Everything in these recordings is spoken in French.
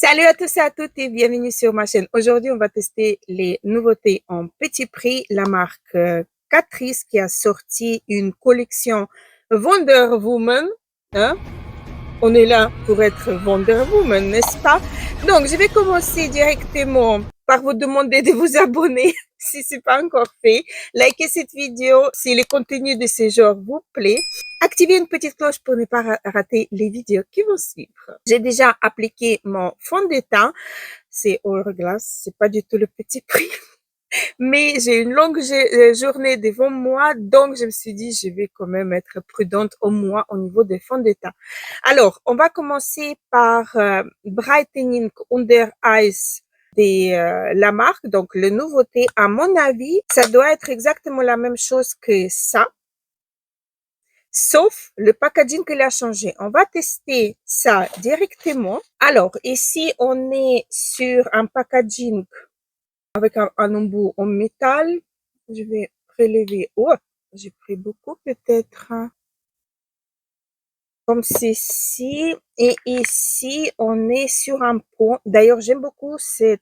Salut à tous et à toutes et bienvenue sur ma chaîne. Aujourd'hui, on va tester les nouveautés en petit prix. La marque Catrice qui a sorti une collection Wonder Woman. Hein? On est là pour être Wonder Woman, n'est-ce pas? Donc, je vais commencer directement par vous demander de vous abonner si c'est pas encore fait. Likez cette vidéo si le contenu de ce genre vous plaît. Activez une petite cloche pour ne pas rater les vidéos qui vont suivre. J'ai déjà appliqué mon fond de teint. C'est Hourglass, c'est pas du tout le petit prix. Mais j'ai une longue journée devant moi, donc je me suis dit, je vais quand même être prudente au moins au niveau des fonds de teint. Alors, on va commencer par Brightening Under Eyes de la marque, donc le nouveauté. À mon avis, ça doit être exactement la même chose que ça, sauf le packaging qu'il a changé. On va tester ça directement. Alors, ici, on est sur un packaging avec un embout en métal. Je vais prélever. Oh, j'ai pris beaucoup peut-être. Comme ceci. Et ici, on est sur un pot. D'ailleurs, j'aime beaucoup cet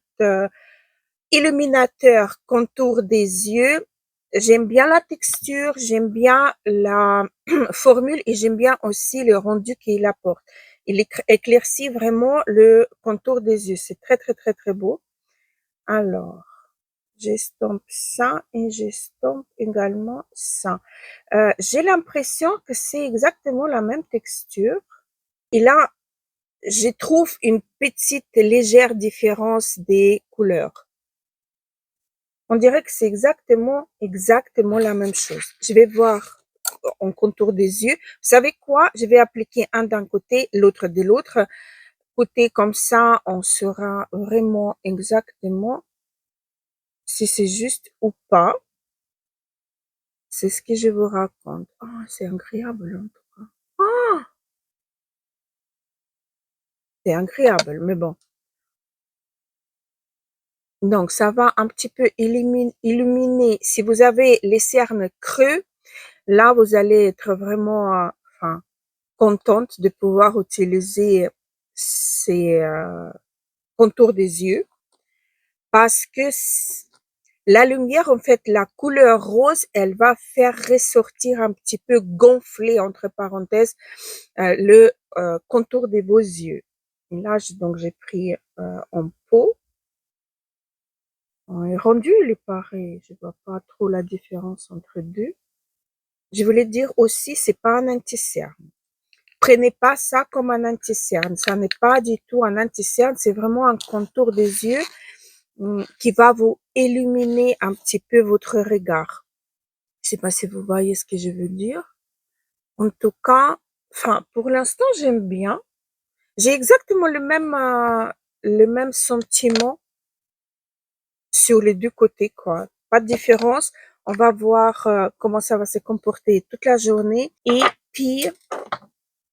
illuminateur contour des yeux. J'aime bien la texture, j'aime bien la formule et j'aime bien aussi le rendu qu'il apporte. Il éclaircit vraiment le contour des yeux. C'est très, très, très, très beau. Alors, j'estompe ça et j'estompe également ça. J'ai l'impression que c'est exactement la même texture. Et là, je trouve une petite légère différence des couleurs. On dirait que c'est exactement la même chose. Je vais voir en contour des yeux. Vous savez quoi? Je vais appliquer un d'un côté, l'autre de l'autre côté. Comme ça, on saura vraiment exactement si c'est juste ou pas. C'est ce que je vous raconte. Ah, c'est agréable en tout cas. Ah, c'est agréable, mais bon. Donc, ça va un petit peu illuminer. Si vous avez les cernes creux, là, vous allez être vraiment, enfin, contente de pouvoir utiliser ces contours des yeux parce que la lumière, en fait, la couleur rose, elle va faire ressortir un petit peu gonfler, entre parenthèses, le contour de vos yeux. Et là, donc, j'ai pris en pot. Rendu, il est pareil. Je vois pas trop la différence entre deux. Je voulais dire aussi, c'est pas un anti-cerne. Prenez pas ça comme un anti-cerne. Ça n'est pas du tout un anti-cerne. C'est vraiment un contour des yeux qui va vous illuminer un petit peu votre regard. Je sais pas si vous voyez ce que je veux dire. En tout cas, enfin, pour l'instant, j'aime bien. J'ai exactement le même sentiment sur les deux côtés, quoi. Pas de différence. On va voir comment ça va se comporter toute la journée. Et puis,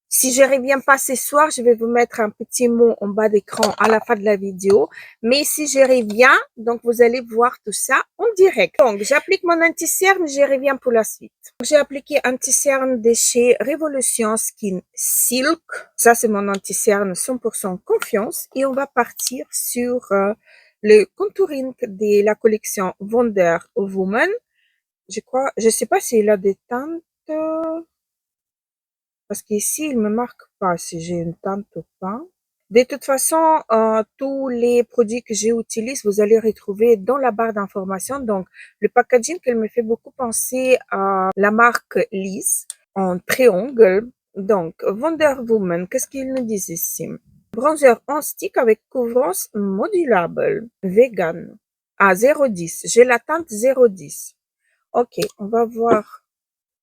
si je reviens pas ce soir, je vais vous mettre un petit mot en bas d'écran à la fin de la vidéo. Mais si je reviens, donc vous allez voir tout ça en direct. Donc, j'applique mon anti-cerne, je reviens pour la suite. J'ai appliqué anti-cerne de chez Revolution Skin Silk. Ça, c'est mon anti-cerne 100% confiance. Et on va partir sur le contouring de la collection Wonder Woman. Je crois, je sais pas s'il a des teintes. Parce qu'ici, il me marque pas si j'ai une teinte ou pas. De toute façon, tous les produits que j'utilise, vous allez retrouver dans la barre d'information. Donc, le packaging, elle me fait beaucoup penser à la marque Liz en triangle. Donc, Wonder Woman, qu'est-ce qu'ils nous disent ici? Bronzer en stick avec couvrance modulable, vegan, à 0,10. J'ai la teinte 0,10. Ok, on va voir.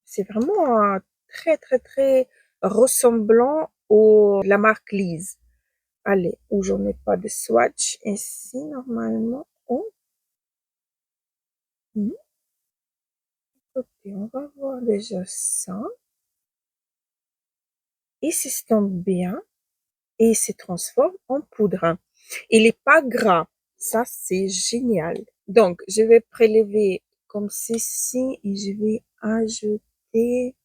C'est vraiment très, très, très ressemblant la marque Lise. Allez, où j'en ai pas de swatch. Ici, normalement. Oh, ok, on va voir déjà ça. Il s'estompe bien et il se transforme en poudre. Il est pas gras. Ça, c'est génial. Donc, je vais prélever comme ceci et je vais ajouter.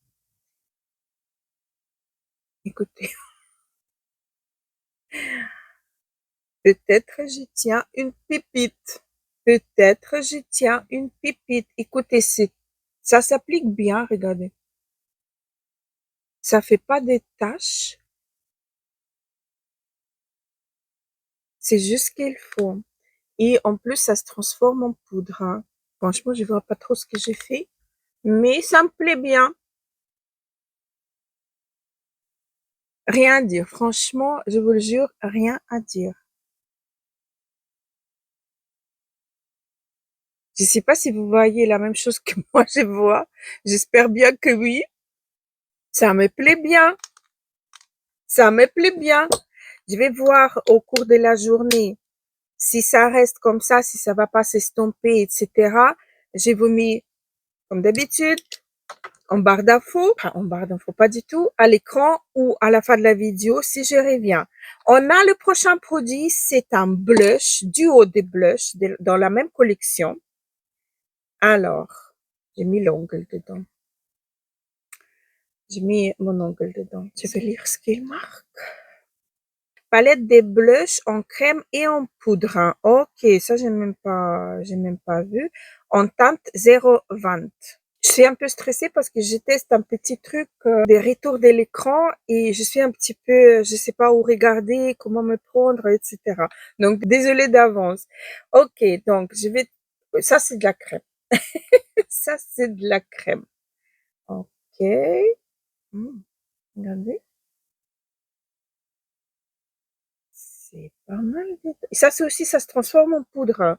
Écoutez. Peut-être je tiens une pépite. Peut-être je tiens une pépite. Écoutez, ça s'applique bien, regardez. Ça fait pas des taches. C'est juste ce qu'il faut. Et en plus, ça se transforme en poudre, hein. Franchement, je vois pas trop ce que j'ai fait, mais ça me plaît bien. Rien à dire. Franchement, je vous le jure, rien à dire. Je sais pas si vous voyez la même chose que moi je vois. J'espère bien que oui. Ça me plaît bien. Ça me plaît bien. Je vais voir au cours de la journée si ça reste comme ça, si ça va pas s'estomper, etc. Je vous mets, comme d'habitude, en barre d'infos, enfin en barre d'infos, pas du tout, à l'écran ou à la fin de la vidéo si je reviens. On a le prochain produit, c'est un blush, duo des blushs dans la même collection. Alors, j'ai mis l'ongle dedans. J'ai mis mon ongle dedans. Je vais lire ce qu'il marque. Palette des blushs en crème et en poudre, hein. Ok, ça j'ai même pas vu. En teinte 0,20. Je suis un peu stressée parce que je teste un petit truc des retours de l'écran et je suis un petit peu, je sais pas où regarder, comment me prendre, etc. Donc désolée d'avance. Ok, donc je vais, ça c'est de la crème. Ça c'est de la crème. Ok. Hmm, regardez. C'est pas mal. Et ça, c'est aussi, ça se transforme en poudre.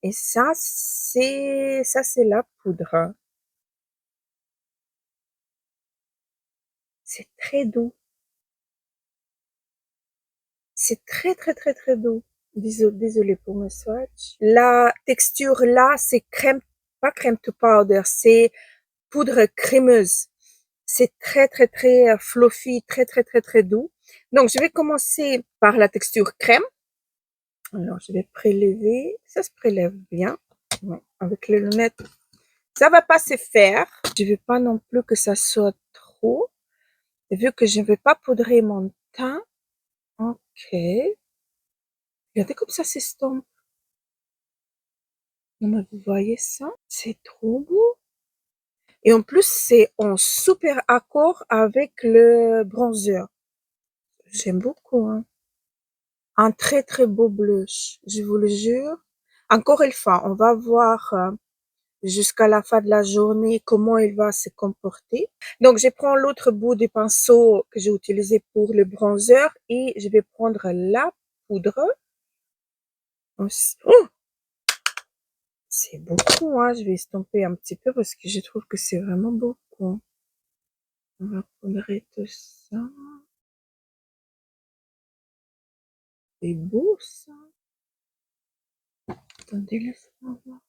Et ça, c'est la poudre. C'est très doux. C'est très, très, très, très doux. Désolée pour mes swatch. La texture là, c'est crème, pas crème to powder, c'est poudre crémeuse. C'est très, très, très fluffy, très, très, très, très doux. Donc, je vais commencer par la texture crème. Alors, je vais prélever. Ça se prélève bien. Bon, avec les lunettes, ça va pas se faire. Je veux pas non plus que ça soit trop. Vu que je ne vais pas poudrer mon teint. Ok. Regardez comme ça s'estompe. Non, vous voyez ça? C'est trop beau. Et en plus, c'est en super accord avec le bronzer. J'aime beaucoup, hein. Un très très beau blush, je vous le jure. Encore une fois, on va voir jusqu'à la fin de la journée comment il va se comporter. Donc, je prends l'autre bout du pinceau que j'ai utilisé pour le bronzer et je vais prendre la poudre. Oh, c'est beaucoup, hein. Je vais estomper un petit peu parce que je trouve que c'est vraiment beaucoup. On va poudrer tout ça. C'est beau, ça. Attendez, laisse-moi voir.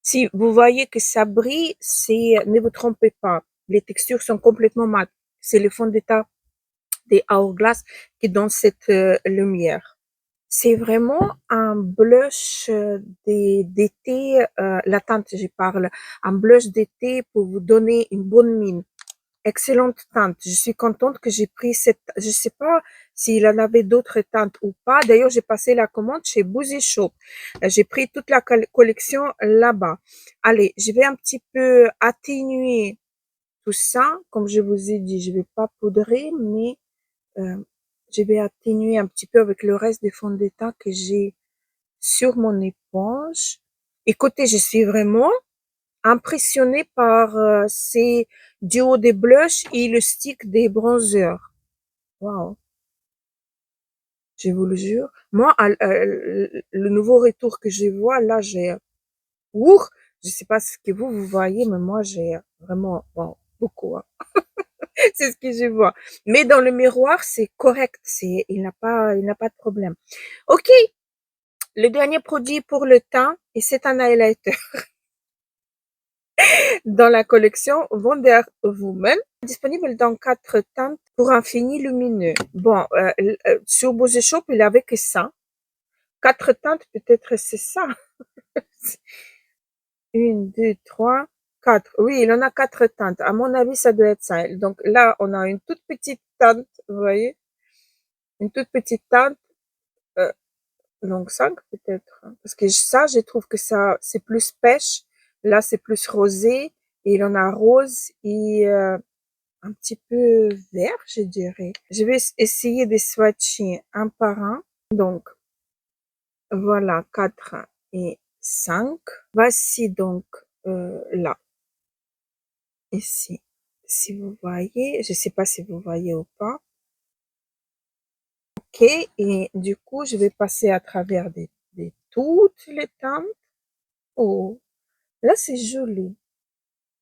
Si vous voyez que ça brille, ne vous trompez pas. Les textures sont complètement mates. C'est le fond de teint des Hourglass qui donne cette lumière. C'est vraiment un blush d'été, la teinte, je parle, un blush d'été pour vous donner une bonne mine. Excellente teinte. Je suis contente que j'ai pris cette, je sais pas s'il en avait d'autres teintes ou pas. D'ailleurs, j'ai passé la commande chez Boozy Shop. J'ai pris toute la collection là-bas. Allez, je vais un petit peu atténuer tout ça. Comme je vous ai dit, je vais pas poudrer, mais euh, je vais atténuer un petit peu avec le reste des fonds de teint que j'ai sur mon éponge. Écoutez, je suis vraiment impressionnée par ces duos des blushs et le stick des bronzers. Wow, je vous le jure. Moi, le nouveau retour que je vois, là, j'ai, ouh, je sais pas ce que vous voyez, mais moi, j'ai vraiment, wow, beaucoup, hein. C'est ce que je vois. Mais dans le miroir, c'est correct. Il n'a pas de problème. Ok, le dernier produit pour le teint, et c'est un highlighter dans la collection Wonder Woman, disponible dans 4 teintes pour un fini lumineux. Bon, sur Bose Shop, il avait que ça. 4 teintes, peut-être c'est ça. Une, deux, trois, 4. Oui, il en a 4 teintes. À mon avis, ça doit être ça. Donc là, on a une toute petite teinte, vous voyez? Une toute petite teinte, euh, donc 5 peut-être. Hein. Parce que ça, je trouve que ça, c'est plus pêche. Là, c'est plus rosé. Et il en a rose et un petit peu vert, je dirais. Je vais essayer de swatcher un par un. Donc, voilà, 4 et 5. Voici donc là, ici. Si vous voyez, je sais pas si vous voyez ou pas. Ok, et du coup, je vais passer à travers toutes les teintes. Oh, là, c'est joli.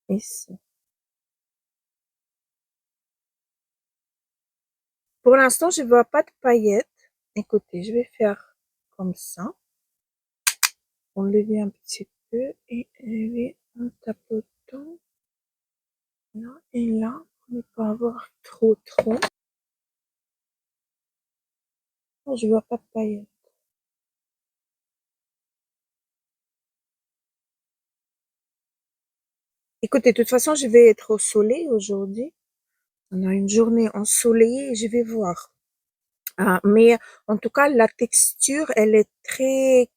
Ici. Pour l'instant, je vois pas de paillettes. Écoutez, je vais faire comme ça. Enlever un petit peu et lever en tapotant là et là pour ne pas avoir trop. Oh, je vois pas de paillettes. Écoutez, de toute façon, je vais être au soleil aujourd'hui. On a une journée ensoleillée et je vais voir. Ah, mais en tout cas, la texture, elle est très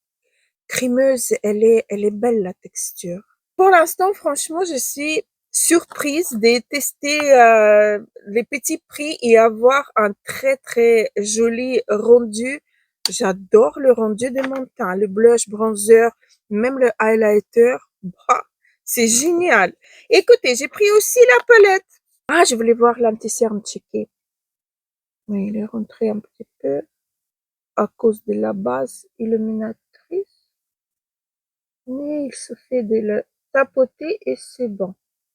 crémeuse. Elle est belle, la texture. Pour l'instant, franchement, je suis surprise de tester les petits prix et avoir un très joli rendu. J'adore le rendu de mon teint, le blush, bronzer, même le highlighter. Bah, c'est génial. Écoutez, j'ai pris aussi la palette. Ah, je voulais voir l'anti-cerne checké. Oui, il est rentré un petit peu à cause de la base illuminatrice. Mais il se fait de le tapoter et c'est bon.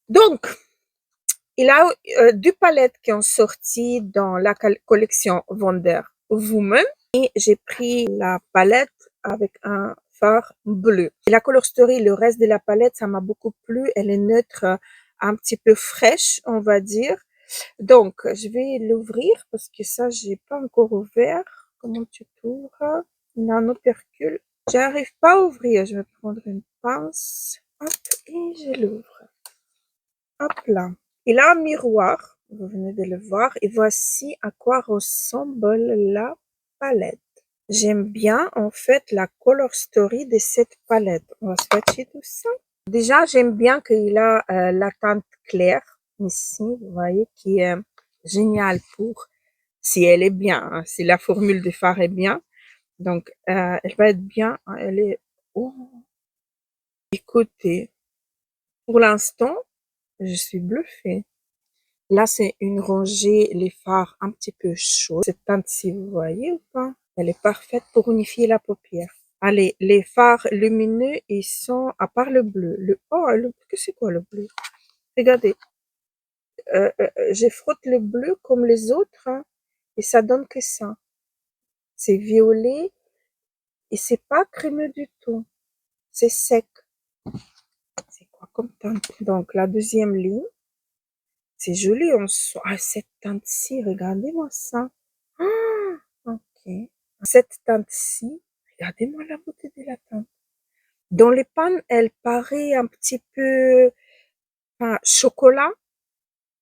Donc, il y a deux palettes qui ont sorti dans la collection Wonder Woman et j'ai pris la palette avec un fard bleu. Et la Color Story, le reste de la palette, ça m'a beaucoup plu. Elle est neutre, un petit peu fraîche, on va dire. Donc, je vais l'ouvrir parce que ça, j'ai pas encore ouvert. Comment tu t'ouvres? Nanopercule. J'arrive pas à ouvrir. Je vais prendre une pince. Hop, et je l'ouvre. Hop là. Il a un miroir. Vous venez de le voir. Et voici à quoi ressemble la palette. J'aime bien, en fait, la color story de cette palette. On va swatcher tout ça. Déjà, j'aime bien qu'il a la teinte claire ici, vous voyez, qui est géniale pour, si elle est bien, hein, si la formule de fard est bien. Donc, elle va être bien. Hein, elle est, oh, écoutez, pour l'instant, je suis bluffée. Là, c'est une rangée, les fards un petit peu chauds. Cette teinte-ci, vous voyez ou pas? Elle est parfaite pour unifier la paupière. Allez, les fards lumineux, ils sont, à part le bleu, que c'est quoi le bleu? Regardez, je frotte le bleu comme les autres, hein, et ça donne que ça. C'est violet, et c'est pas crémeux du tout. C'est sec. C'est quoi comme teinte? Donc, la deuxième ligne, c'est joli en soi. Ah, cette teinte-ci, regardez-moi ça. Ah, ok. Cette teinte-ci, regardez-moi la beauté de la teinte. Dans les pannes, elle paraît un petit peu enfin, chocolat,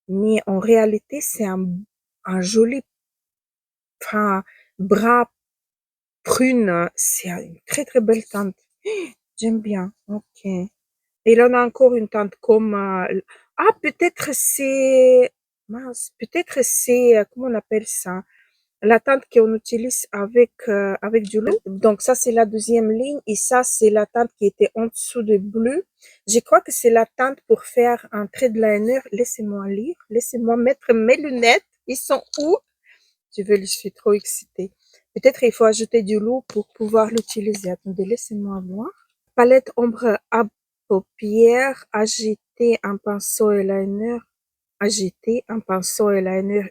mais en réalité, c'est un joli enfin, brun prune. C'est une très belle teinte. J'aime bien. Ok. Et il en a encore une teinte comme ah peut-être c'est mince, peut-être c'est comment on appelle ça? La teinte qu'on utilise avec du l'eau. Donc ça c'est la deuxième ligne et ça c'est la teinte qui était en dessous de bleu. Je crois que c'est la teinte pour faire un trait de liner. Laissez-moi lire, laissez-moi mettre mes lunettes. Ils sont où? Je suis trop excitée. Peut-être il faut ajouter du l'eau pour pouvoir l'utiliser. Attendez, laissez-moi voir. Palette ombre à paupières, agiter un pinceau eyeliner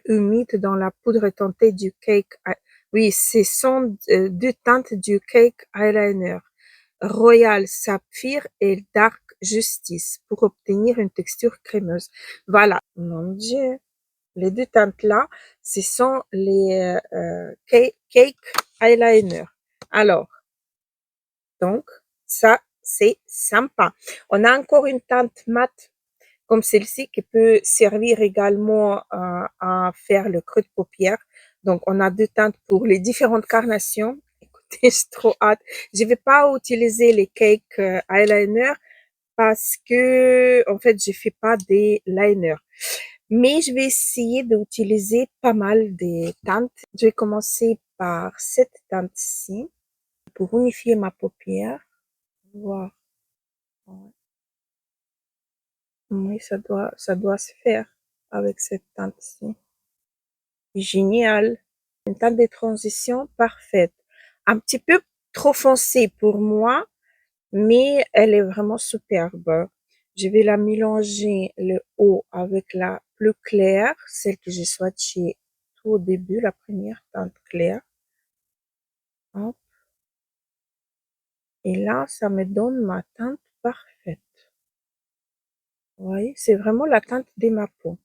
humide dans la poudre teintée du cake. Oui, ce sont deux teintes du cake eyeliner. Royal Saphir et Dark Justice pour obtenir une texture crémeuse. Voilà. Mon Dieu. Les deux teintes là, ce sont les cake eyeliner. Alors, donc, ça, c'est sympa. On a encore une teinte mate comme celle-ci qui peut servir également à faire le creux de paupière. Donc, on a deux teintes pour les différentes carnations. Écoutez, j'ai trop hâte. Je vais pas utiliser les cake eyeliner parce que, en fait, je fais pas des liners. Mais je vais essayer d'utiliser pas mal des teintes. Je vais commencer par cette teinte-ci pour unifier ma paupière. Voir. Oui, ça doit se faire avec cette teinte-ci. Génial. Une teinte de transition parfaite. Un petit peu trop foncée pour moi, mais elle est vraiment superbe. Je vais la mélanger le haut avec la plus claire, celle que j'ai swatchée tout au début, la première teinte claire. Hop. Et là, ça me donne ma teinte parfaite. Vous voyez, c'est vraiment la teinte de ma peau.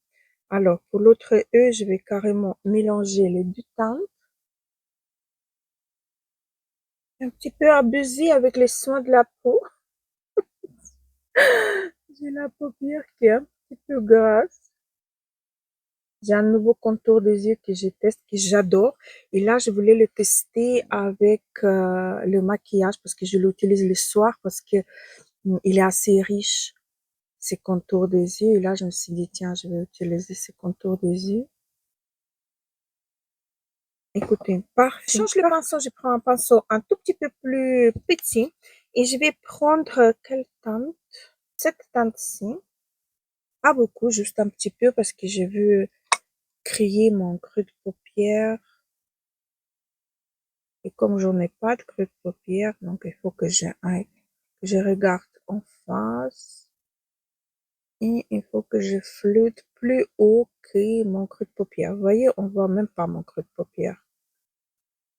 Alors, pour l'autre œil, je vais carrément mélanger les deux teintes. Un petit peu abusé avec les soins de la peau. J'ai la paupière qui est un petit peu grasse. J'ai un nouveau contour des yeux que je teste, que j'adore. Et là, je voulais le tester avec le maquillage parce que je l'utilise le soir parce que il est assez riche, ces contours des yeux. Et là, je me suis dit, tiens, je vais utiliser ces contours des yeux. Écoutez, parfait. Je change le pinceau, je prends un pinceau un tout petit peu plus petit et je vais prendre quelle teinte? Cette teinte-ci. Pas beaucoup, juste un petit peu parce que je veux créer mon creux de paupière. Et comme j'en ai pas de creux de paupière, donc il faut que je regarde en face. Et il faut que je floute plus haut que mon creux de paupière. Vous voyez, on voit même pas mon creux de paupière.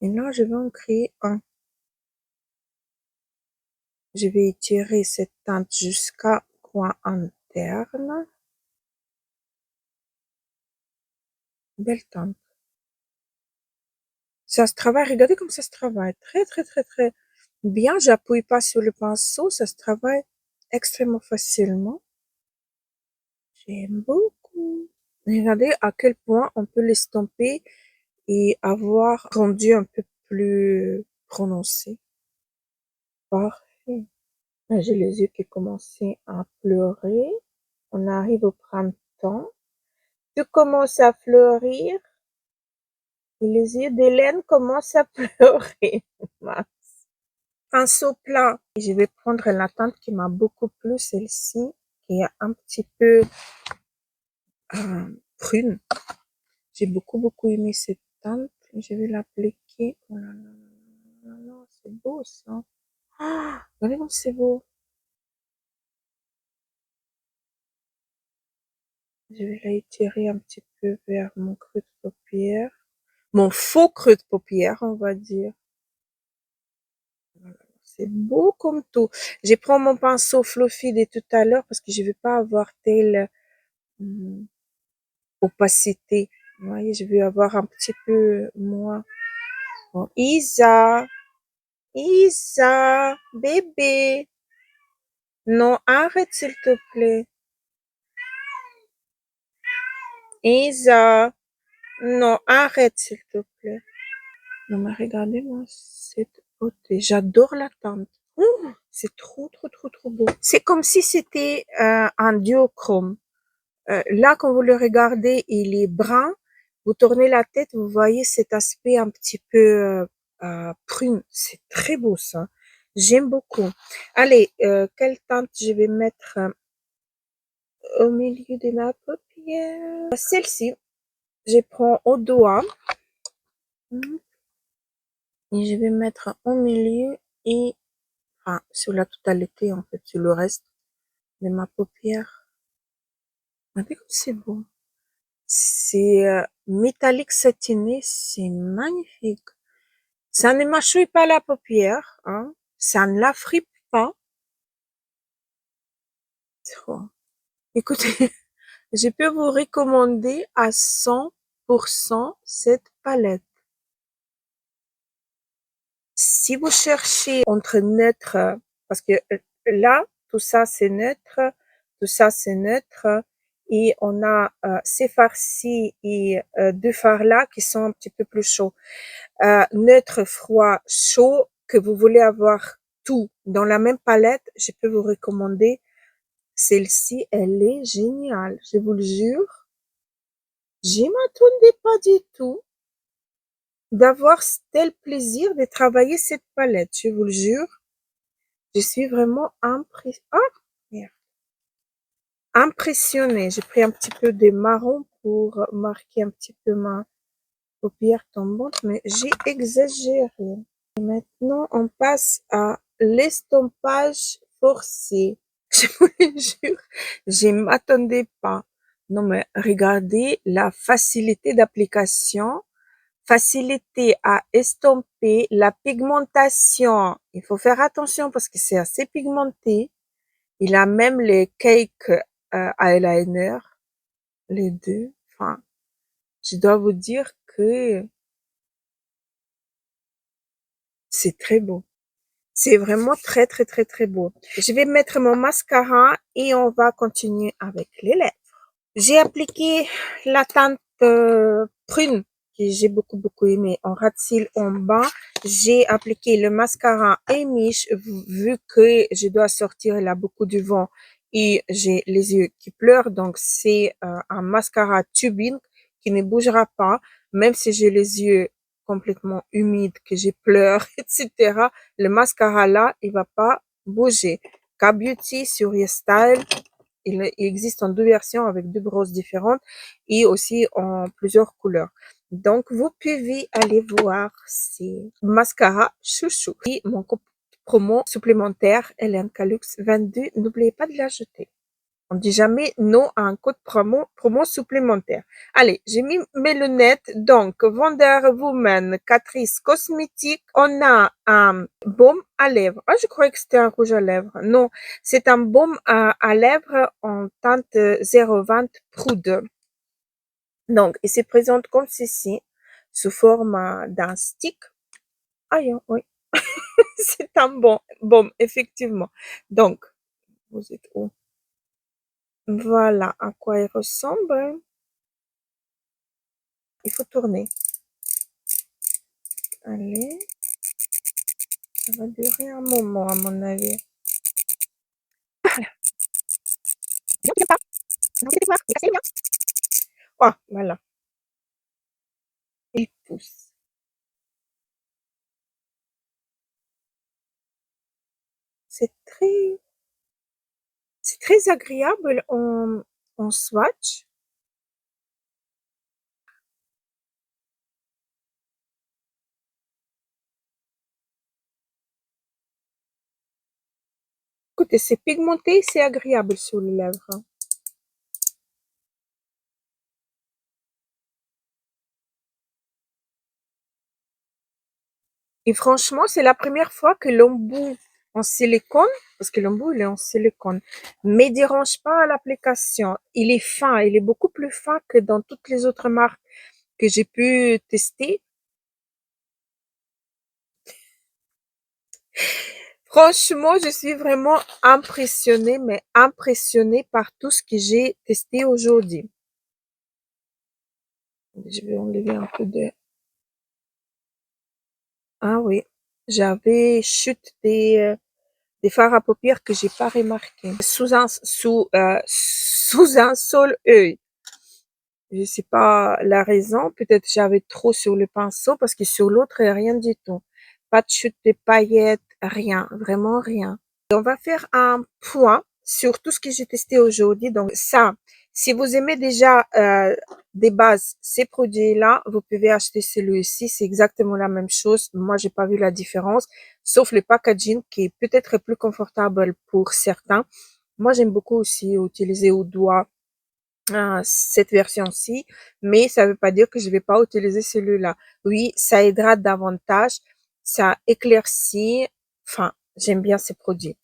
Et là, je vais en créer un. Je vais étirer cette teinte jusqu'à coin interne. Belle teinte. Ça se travaille, regardez comme ça se travaille. Très, très, très, très bien. J'appuie pas sur le pinceau, ça se travaille extrêmement facilement. J'aime beaucoup. Regardez à quel point on peut l'estomper et avoir rendu un peu plus prononcé. Parfait. J'ai les yeux qui commencent à pleurer. On arrive au printemps. Tout commence à fleurir. Et les yeux d'Hélène commencent à pleurer. Pinceau plat. Je vais prendre la teinte qui m'a beaucoup plu, celle-ci, qui est un petit peu prune. J'ai beaucoup aimé cette teinte. Je vais l'appliquer. Oh là là là là, c'est beau ça. Ah, regardez comme c'est beau. Je vais l'étirer un petit peu vers mon creux de paupière. Mon faux creux de paupière, on va dire. C'est beau comme tout. Je prends mon pinceau fluffy de tout à l'heure parce que je veux pas avoir telle opacité. Vous voyez, je veux avoir un petit peu moins. Bon, Isa, bébé. Non, arrête s'il te plaît. Isa, non, arrête s'il te plaît. Non, mais regardez-moi cette beauté. J'adore la teinte. C'est trop beau. C'est comme si c'était un duochrome. Là, quand vous le regardez, il est brun. Vous tournez la tête, vous voyez cet aspect un petit peu prune. C'est très beau ça. J'aime beaucoup. Allez, quelle teinte je vais mettre au milieu de ma paupière? Celle-ci, je prends au doigt et je vais mettre au milieu et enfin, sur la totalité en fait, sur le reste de ma paupière. Regardez comme c'est beau. C'est métallique satiné, c'est magnifique. Ça ne mâchouille pas la paupière, hein. Ça ne la fripe pas. Trop. Écoutez, je peux vous recommander à 100% cette palette. Si vous cherchez entre neutre, parce que là, tout ça c'est neutre, tout ça c'est neutre. Et on a ces farcis et deux fards là qui sont un petit peu plus chauds. Neutre, froid, chaud, que vous voulez avoir tout dans la même palette, je peux vous recommander celle-ci. Elle est géniale, je vous le jure. Je m'attendais pas du tout d'avoir tel plaisir de travailler cette palette, je vous le jure. Je suis vraiment impressionnée. J'ai pris un petit peu de marron pour marquer un petit peu ma paupière tombante, mais j'ai exagéré. Et maintenant, on passe à l'estompage forcé. Je vous le jure, je m'attendais pas. Non, mais regardez la facilité d'application, facilité à estomper, la pigmentation. Il faut faire attention parce que c'est assez pigmenté. Il a même les cake eyeliner, les deux. Enfin, je dois vous dire que c'est très beau. C'est vraiment très, très, très, très beau. Je vais mettre mon mascara et on va continuer avec les lèvres. J'ai appliqué la teinte prune que j'ai beaucoup, beaucoup aimé en ras de cils en bas. J'ai appliqué le mascara Amish vu que je dois sortir là beaucoup du vent et j'ai les yeux qui pleurent. Donc, c'est un mascara tubing qui ne bougera pas, même si j'ai les yeux complètement humides, que j'ai pleure, etc. Le mascara là, il va pas bouger. K-Beauty sur YesStyle, il existe en deux versions avec deux brosses différentes et aussi en plusieurs couleurs. Donc, vous pouvez aller voir ces mascaras chouchou. Et mon code promo supplémentaire, Hélène Calux 22, n'oubliez pas de l'ajouter. On dit jamais non à un code promo supplémentaire. Allez, j'ai mis mes lunettes. Donc, Wonder Woman, Catrice Cosmétique. On a un baume à lèvres. Ah, je croyais que c'était un rouge à lèvres. Non, c'est un baume à lèvres en teinte 020 Prude. Donc, il se présente comme ceci, sous forme d'un stick. Ah, oui. C'est un baume, effectivement. Donc, vous êtes où? Voilà à quoi il ressemble. Il faut tourner. Allez, ça va durer un moment à mon avis. Voilà. Non, tu n'aimes pas. Non, tu voir. C'est cassé, bien. Oh, voilà. Il pousse. C'est très agréable en swatch. Écoutez, c'est pigmenté, c'est agréable sur les lèvres. Et franchement, c'est la première fois que l'embout en silicone, parce que l'embout il est en silicone, ne dérange pas à l'application. Il est fin, il est beaucoup plus fin que dans toutes les autres marques que j'ai pu tester. Franchement, je suis vraiment impressionnée, mais impressionnée par tout ce que j'ai testé aujourd'hui. Je vais enlever un peu de... Ah oui, j'avais chute des fards à paupières que j'ai pas remarqué. Sous un seul œil. Je sais pas la raison. Peut-être j'avais trop sur le pinceau parce que sur l'autre, rien du tout. Pas de chute de paillettes, rien. Vraiment rien. On va faire un point sur tout ce que j'ai testé aujourd'hui. Donc ça, si vous aimez déjà des bases, ces produits-là, vous pouvez acheter celui-ci. C'est exactement la même chose. Moi, j'ai pas vu la différence, sauf le packaging qui est peut-être plus confortable pour certains. Moi, j'aime beaucoup aussi utiliser au doigt cette version-ci, mais ça veut pas dire que je vais pas utiliser celui-là. Oui, ça aidera davantage, ça éclaircit. Enfin, j'aime bien ces produits.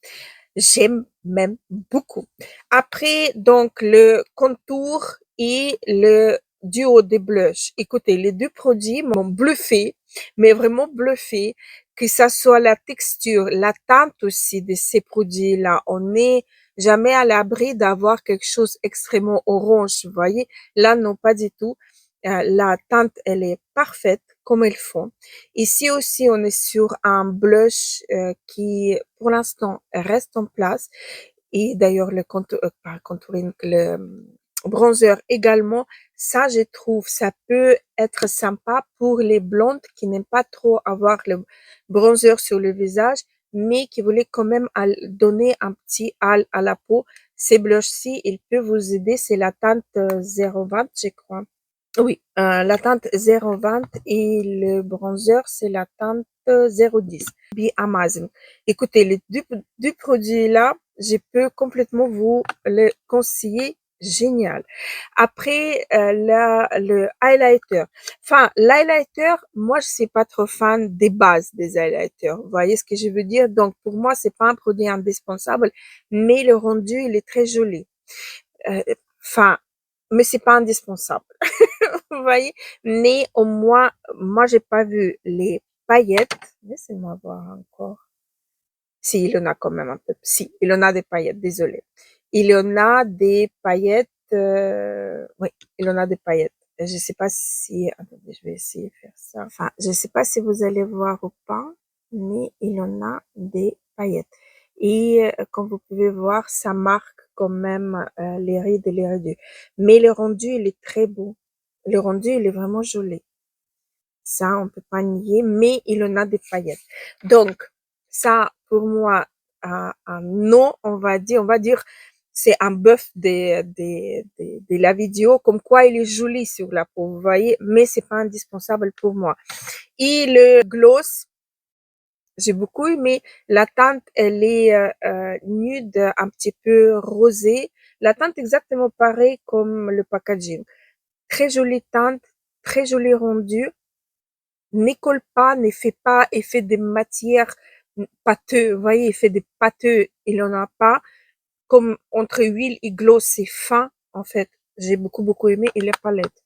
J'aime même beaucoup. Après, donc, le contour et le duo des blushs. Écoutez, les deux produits m'ont bluffé, mais vraiment bluffé, que ça soit la texture, la teinte aussi de ces produits-là. On n'est jamais à l'abri d'avoir quelque chose extrêmement orange, vous voyez. Là, non, pas du tout. La teinte, elle est parfaite comme il faut. Ici aussi, on est sur un blush qui, pour l'instant, reste en place. Et d'ailleurs, pas le contouring, le bronzer également, ça, je trouve, ça peut être sympa pour les blondes qui n'aiment pas trop avoir le bronzer sur le visage, mais qui voulaient quand même donner un petit hâle à la peau. Ces blushs-ci, ils peuvent vous aider. C'est la teinte 020, je crois. Oui, la teinte 020 et le bronzer, c'est la teinte 010. Be Amazing. Écoutez, les deux produits-là, je peux complètement vous les conseiller. Génial. Après, le highlighter. Enfin, l'highlighter, moi, je suis pas trop fan des bases des highlighters. Vous voyez ce que je veux dire? Donc, pour moi, c'est pas un produit indispensable, mais le rendu, il est très joli. Euh, Enfin, mais c'est pas indispensable. Vous voyez? Mais au moins, moi, j'ai pas vu les paillettes. Laissez-moi voir encore. Si, il en a quand même un peu. Si, il en a des paillettes, désolé. Il en a des paillettes, oui, il en a des paillettes. Je sais pas si, attendez, je vais essayer de faire ça. Enfin, je sais pas si vous allez voir ou pas, mais il en a des paillettes. Et comme vous pouvez voir, ça marque quand même les rides et les rides. Mais le rendu, il est très beau. Le rendu, il est vraiment joli. Ça, on peut pas nier, mais il en a des paillettes. Donc, ça, pour moi, un non, on va dire, c'est un bœuf de la vidéo, comme quoi il est joli sur la peau, vous voyez, mais c'est pas indispensable pour moi. Et le gloss, j'ai beaucoup aimé. La teinte, elle est nude, un petit peu rosée. La teinte exactement pareil comme le packaging. Très jolie teinte, très joli rendu. N'école pas, ne fait pas effet de matière pâteux. Vous voyez, effet de pâteux, il en a pas. Comme entre huile et gloss, c'est fin, en fait. J'ai beaucoup aimé. Et la palette.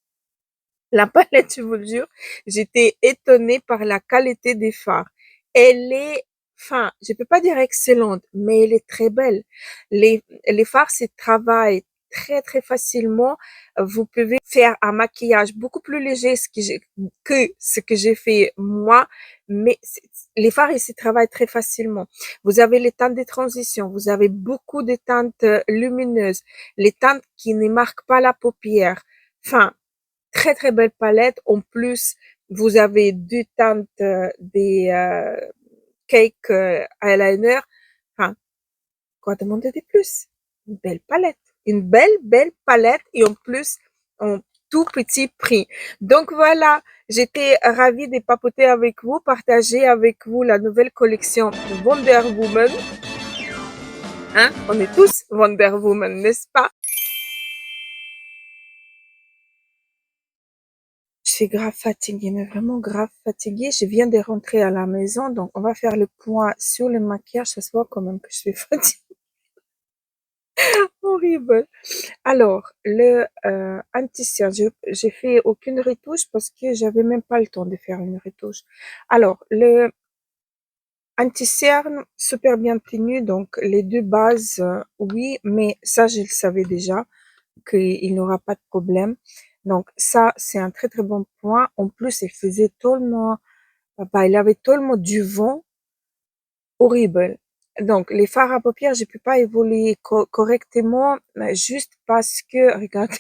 La palette, je vous le jure, j'étais étonnée par la qualité des fards. Elle est, enfin, je peux pas dire excellente, mais elle est très belle. Les fards se travaillent très facilement. Vous pouvez faire un maquillage beaucoup plus léger que ce que j'ai fait moi, mais les fards, ils se travaillent très facilement. Vous avez les teintes de transition, vous avez beaucoup de teintes lumineuses, les teintes qui ne marquent pas la paupière. Enfin, très belle palette. En plus, vous avez deux teintes des cake eyeliner. Enfin, quoi demander de plus? Une belle palette. Une belle palette et en plus, en tout petit prix. Donc voilà, j'étais ravie de papoter avec vous, partager avec vous la nouvelle collection Wonder Woman. Hein? On est tous Wonder Woman, n'est-ce pas? Je suis grave fatiguée, mais vraiment grave fatiguée. Je viens de rentrer à la maison, donc on va faire le point sur le maquillage. Ça se voit quand même que je suis fatiguée. Horrible. Alors, le anti-cerne, j'ai fait aucune retouche parce que j'avais même pas le temps de faire une retouche. Alors, le anti-cerne, super bien tenu, donc les deux bases, oui, mais ça, je le savais déjà qu'il n'aura pas de problème. Donc ça, c'est un très bon point. En plus, il faisait tellement, bah, il avait tellement du vent, horrible. Donc les fards à paupières, je peux pas évoluer correctement, juste parce que, regardez,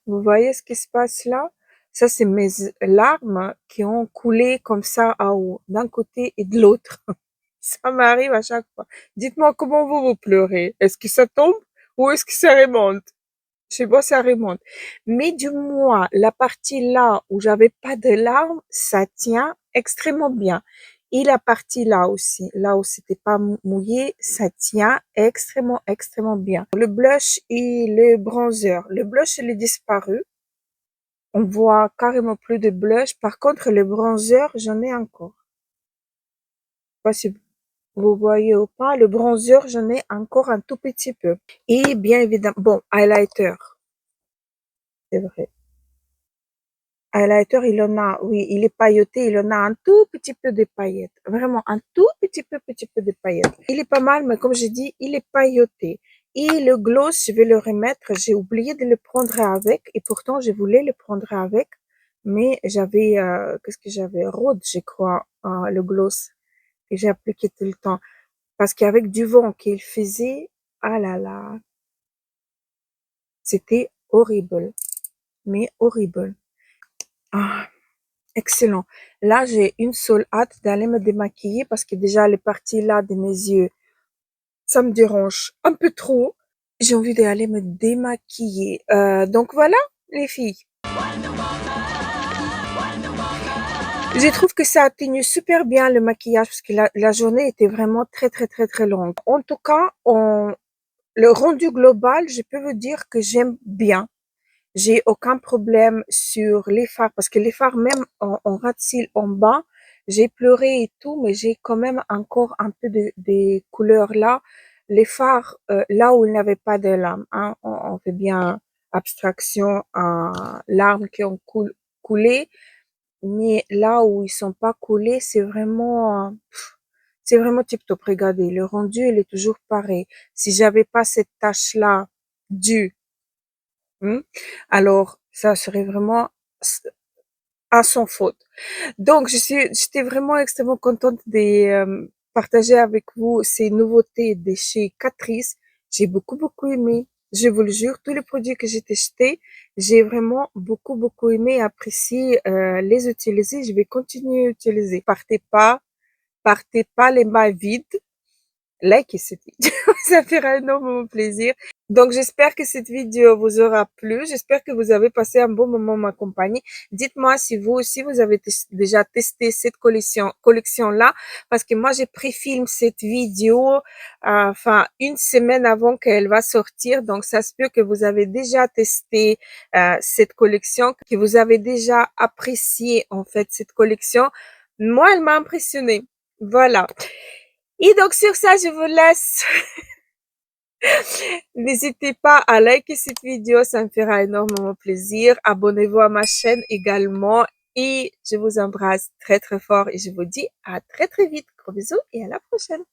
vous voyez ce qui se passe là? Ça, c'est mes larmes qui ont coulé comme ça à haut, d'un côté et de l'autre. Ça m'arrive à chaque fois. Dites-moi comment vous pleurez. Est-ce que ça tombe ou est-ce que ça remonte? Je sais pas, ça remonte. Mais du moins, la partie là où j'avais pas de larmes, ça tient extrêmement bien. Et la partie là aussi, là où c'était pas mouillé, ça tient extrêmement bien. Le blush et le bronzer. Le blush, il est disparu. On voit carrément plus de blush. Par contre, le bronzer, j'en ai encore. Je sais pas si vous voyez ou pas. Le bronzer, j'en ai encore un tout petit peu. Et bien évidemment, bon, highlighter. C'est vrai. Highlighter, il en a, oui, il est pailleté, il en a un tout petit peu de paillettes. Vraiment, un tout petit peu de paillettes. Il est pas mal, mais comme j'ai dit, il est pailleté. Et le gloss, je vais le remettre. J'ai oublié de le prendre avec, et pourtant, je voulais le prendre avec. Mais j'avais, qu'est-ce que j'avais? Rose, je crois, le gloss, que j'ai appliqué tout le temps. Parce qu'avec du vent qu'il faisait, ah là là, c'était horrible. Mais horrible. Ah. Excellent. Là, j'ai une seule hâte d'aller me démaquiller parce que déjà les parties là de mes yeux, ça me dérange un peu trop. J'ai envie d'aller me démaquiller. Donc voilà, les filles. Je trouve que ça atténue super bien le maquillage parce que la journée était vraiment très longue. En tout cas, le rendu global, je peux vous dire que j'aime bien. J'ai aucun problème sur les fards parce que les fards, même en ras de cils en bas, j'ai pleuré et tout, mais j'ai quand même encore un peu des couleurs là. Les fards, là où il n'y avait pas de larmes, hein, on fait bien abstraction à larmes qui ont coulé, mais là où ils sont pas coulés, c'est vraiment tip top. Regardez, le rendu, il est toujours pareil. Si j'avais pas cette tache-là due, hmm, alors ça serait vraiment à son faute. Donc, j'étais vraiment extrêmement contente de partager avec vous ces nouveautés de chez Catrice. J'ai beaucoup aimé. Je vous le jure, tous les produits que j'ai testés, j'ai vraiment beaucoup aimé et apprécié les utiliser. Je vais continuer à utiliser. Partez pas les mains vides. Likez cette vidéo, ça fera énormément plaisir. Donc, j'espère que cette vidéo vous aura plu. J'espère que vous avez passé un bon moment en ma compagnie. Dites-moi si vous aussi, vous avez déjà testé cette collection-là, parce que moi, j'ai pris-film cette vidéo, enfin, une semaine avant qu'elle va sortir. Donc, ça se peut que vous avez déjà testé cette collection, que vous avez déjà apprécié, en fait, cette collection. Moi, elle m'a impressionnée. Voilà. Et donc, sur ça, je vous laisse. N'hésitez pas à liker cette vidéo, ça me fera énormément plaisir. Abonnez-vous à ma chaîne également et je vous embrasse très fort et je vous dis à très vite. Gros bisous et à la prochaine.